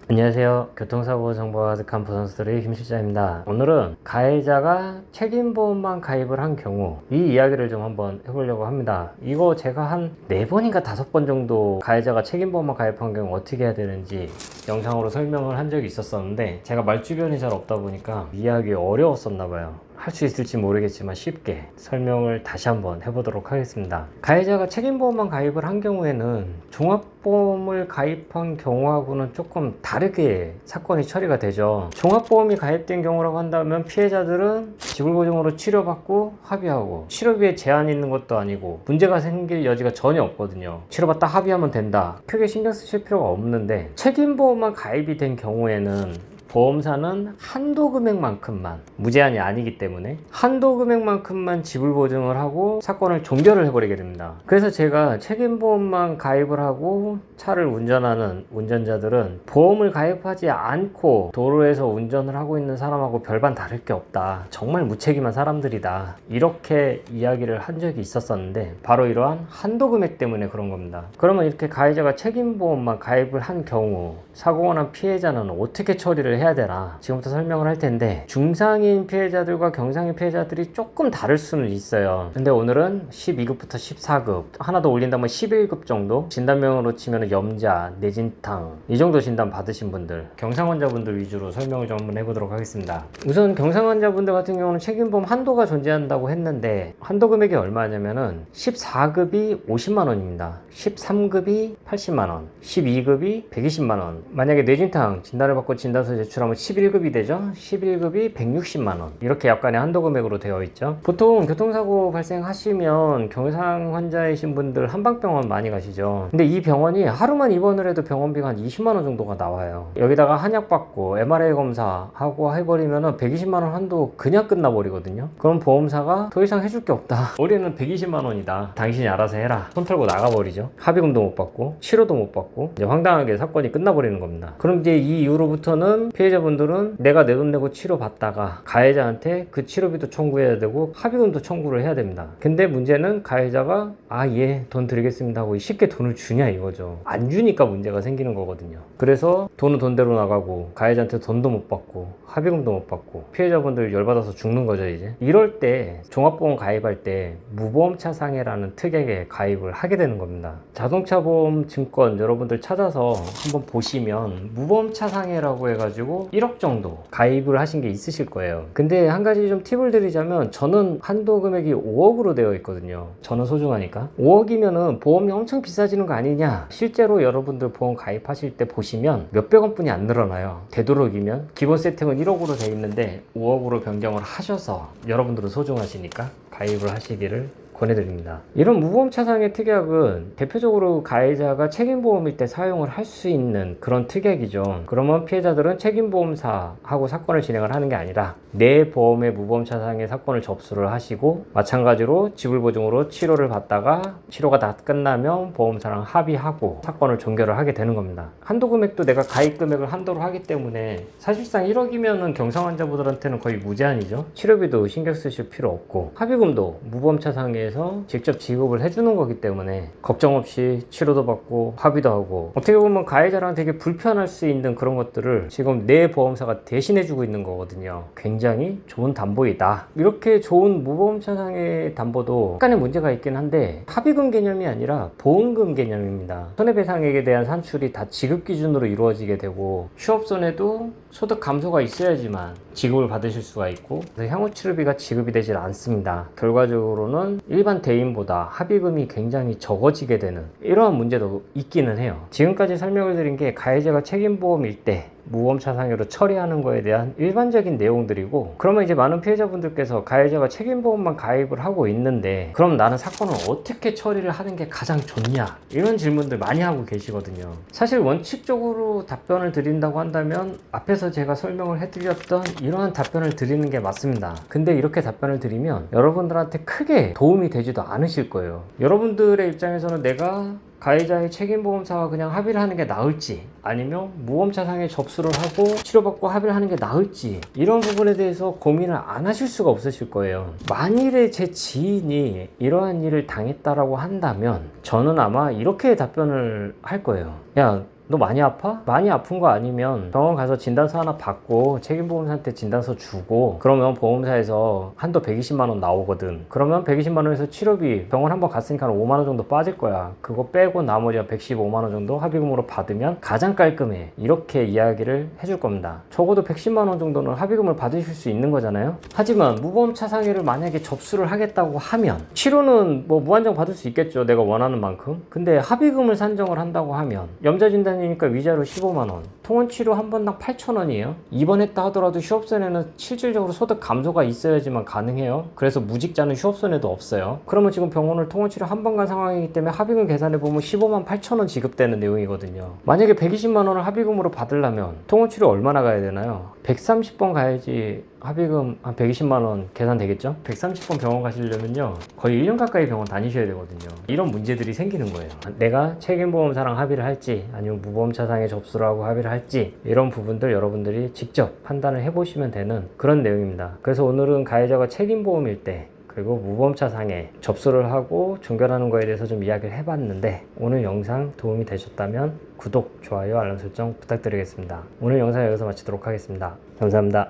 안녕하세요. 교통사고 정보가 가득한 부선수들의 김 실장입니다. 오늘은 가해자가 책임보험만 가입을 한 경우 이 이야기를 좀 한번 해보려고 합니다. 이거 제가 한 4번인가 5번 정도 가해자가 책임보험만 가입한 경우 어떻게 해야 되는지 영상으로 설명을 한 적이 있었었는데 제가 말주변이 잘 없다 보니까 이해하기 어려웠었나 봐요. 할 수 있을지 모르겠지만 쉽게 설명을 다시 한번 해보도록 하겠습니다. 가해자가 책임보험만 가입을 한 경우에는 종합보험을 가입한 경우하고는 조금 다르게 사건이 처리가 되죠. 종합보험이 가입된 경우라고 한다면 피해자들은 지불보증으로 치료받고 합의하고 치료비에 제한이 있는 것도 아니고 문제가 생길 여지가 전혀 없거든요. 치료받다 합의하면 된다. 크게 신경 쓰실 필요가 없는데 책임보험만 가입이 된 경우에는 보험사는 한도 금액만큼만, 무제한이 아니기 때문에 한도 금액만큼만 지불 보증을 하고 사건을 종결을 해버리게 됩니다. 그래서 제가 책임보험만 가입을 하고 차를 운전하는 운전자들은 보험을 가입하지 않고 도로에서 운전을 하고 있는 사람하고 별반 다를 게 없다, 정말 무책임한 사람들이다, 이렇게 이야기를 한 적이 있었었는데 바로 이러한 한도 금액 때문에 그런 겁니다. 그러면 이렇게 가해자가 책임보험만 가입을 한 경우 사고가 난 피해자는 어떻게 처리를 해야 되나 지금부터 설명을 할 텐데, 중상인 피해자들과 경상인 피해자들이 조금 다를 수는 있어요. 근데 오늘은 12급부터 14급 하나 더 올린다면 11급 정도, 진단명으로 치면 염자, 뇌진탕 이 정도 진단 받으신 분들, 경상 환자분들 위주로 설명을 좀 한번 해보도록 하겠습니다. 우선 경상 환자분들 같은 경우는 책임보험 한도가 존재한다고 했는데 한도 금액이 얼마냐면은 14급이 50만원입니다 13급이 80만원 12급이 120만원, 만약에 뇌진탕 진단을 받고 진단서 제출하면 11급이 되죠. 11급이 160만원, 이렇게 약간의 한도 금액으로 되어 있죠. 보통 교통사고 발생하시면 경상 환자이신 분들 한방병원 많이 가시죠. 근데 이 병원이 하루만 입원을 해도 병원비가 한 20만원 정도가 나와요. 여기다가 한약 받고 MRI 검사하고 해버리면 120만원 한도 그냥 끝나버리거든요. 그럼 보험사가 더 이상 해줄 게 없다, 우리는 120만원이다, 당신이 알아서 해라, 손 털고 나가버리죠. 합의금도 못 받고 치료도 못 받고 이제 황당하게 사건이 끝나버리는 겁니다. 그럼 이제 이 이후로부터는 피해자분들은 내가 내 돈 내고 치료받다가 가해자한테 그 치료비도 청구해야 되고 합의금도 청구를 해야 됩니다. 근데 문제는 가해자가 예, 돈 드리겠습니다 하고 쉽게 돈을 주냐 이거죠. 안 주니까 문제가 생기는 거거든요. 그래서 돈은 돈대로 나가고 가해자한테 돈도 못 받고 합의금도 못 받고 피해자분들 열받아서 죽는 거죠. 이제 이럴 때 종합보험 가입할 때 무보험차 상해라는 특약에 가입을 하게 되는 겁니다. 자동차 보험 증권 여러분들 찾아서 한번 보시면 무보험차 상해라고 해가지고 1억 정도 가입을 하신 게 있으실 거예요. 근데 한 가지 좀 팁을 드리자면, 저는 한도 금액이 5억으로 되어 있거든요. 저는 소중하니까. 5억이면은 보험이 엄청 비싸지는 거 아니냐, 실제로 여러분들 보험 가입하실 때 보시면 몇백원 뿐이 안 늘어나요. 되도록이면 기본 세팅은 1억으로 되어 있는데 5억으로 변경을 하셔서 여러분들은 소중하시니까 가입을 하시기를 권해드립니다. 이런 무보험차 상해 특약은 대표적으로 가해자가 책임보험일 때 사용을 할 수 있는 그런 특약이죠. 그러면 피해자들은 책임보험사하고 사건을 진행을 하는 게 아니라 내 보험의 무보험차 상해 사건을 접수를 하시고 마찬가지로 지불보증으로 치료를 받다가 치료가 다 끝나면 보험사랑 합의하고 사건을 종결을 하게 되는 겁니다. 한도 금액도 내가 가입 금액을 한도로 하기 때문에 사실상 1억이면은 경상 환자분들한테는 거의 무제한이죠. 치료비도 신경 쓰실 필요 없고 합의금도 무보험차 상해 직접 지급을 해주는 거기 때문에 걱정 없이 치료도 받고 합의도 하고, 어떻게 보면 가해자랑 되게 불편할 수 있는 그런 것들을 지금 내 보험사가 대신해주고 있는 거거든요. 굉장히 좋은 담보이다. 이렇게 좋은 무보험차 상해 담보도 약간의 문제가 있긴 한데 합의금 개념이 아니라 보험금 개념입니다. 손해배상액에 대한 산출이 다 지급 기준으로 이루어지게 되고 휴업손해도 소득 감소가 있어야지만 지급을 받으실 수가 있고, 그래서 향후 치료비가 지급이 되질 않습니다. 결과적으로는 일반 대인보다 합의금이 굉장히 적어지게 되는 이러한 문제도 있기는 해요. 지금까지 설명을 드린 게 가해자가 책임보험일 때 무보험차 상해로 처리하는 거에 대한 일반적인 내용들이고, 그러면 이제 많은 피해자분들께서 가해자가 책임보험만 가입을 하고 있는데 그럼 나는 사건을 어떻게 처리를 하는 게 가장 좋냐, 이런 질문들 많이 하고 계시거든요. 사실 원칙적으로 답변을 드린다고 한다면 앞에서 제가 설명을 해드렸던 이러한 답변을 드리는 게 맞습니다. 근데 이렇게 답변을 드리면 여러분들한테 크게 도움이 되지도 않으실 거예요. 여러분들의 입장에서는 내가 가해자의 책임보험사와 그냥 합의를 하는 게 나을지, 아니면 무보험차 상해 접수를 하고 치료받고 합의를 하는 게 나을지, 이런 부분에 대해서 고민을 안 하실 수가 없으실 거예요. 만일에 제 지인이 이러한 일을 당했다라고 한다면 저는 아마 이렇게 답변을 할 거예요. 야, 너 많이 아파? 많이 아픈 거 아니면 병원 가서 진단서 하나 받고 책임보험사한테 진단서 주고 그러면 보험사에서 한도 120만 원 나오거든. 그러면 120만 원에서 치료비 병원 한번 갔으니까 한 5만 원 정도 빠질 거야. 그거 빼고 나머지 115만 원 정도 합의금으로 받으면 가장 깔끔해. 이렇게 이야기를 해줄 겁니다. 적어도 110만 원 정도는 합의금을 받으실 수 있는 거잖아요. 하지만 무보험차 상해를 만약에 접수를 하겠다고 하면 치료는 뭐 무한정 받을 수 있겠죠. 내가 원하는 만큼. 근데 합의금을 산정을 한다고 하면 염자진단이니까 위자료 15만 원, 통원치료 한 번당 8,000원이에요. 입원했다 하더라도 휴업손해는 실질적으로 소득 감소가 있어야지만 가능해요. 그래서 무직자는 휴업손해도 없어요. 그러면 지금 병원을 통원치료 한 번 간 상황이기 때문에 합의금 계산해보면 15만 8천원 지급되는 내용이거든요. 만약에 120만 원을 합의금으로 받으려면 통원치료 얼마나 가야 되나요? 130번 가야지 합의금 한 120만 원 계산되겠죠? 130번 병원 가시려면요 거의 1년 가까이 병원 다니셔야 되거든요. 이런 문제들이 생기는 거예요. 내가 책임보험사랑 합의를 할지 아니면 무보험차상에 접수를 하고 합의를 할지 이런 부분들 여러분들이 직접 판단을 해보시면 되는 그런 내용입니다. 그래서 오늘은 가해자가 책임보험일 때 그리고 무보험차 상해 접수를 하고 종결하는 거에 대해서 좀 이야기를 해봤는데 오늘 영상 도움이 되셨다면 구독, 좋아요, 알람 설정 부탁드리겠습니다. 오늘 영상 여기서 마치도록 하겠습니다. 감사합니다.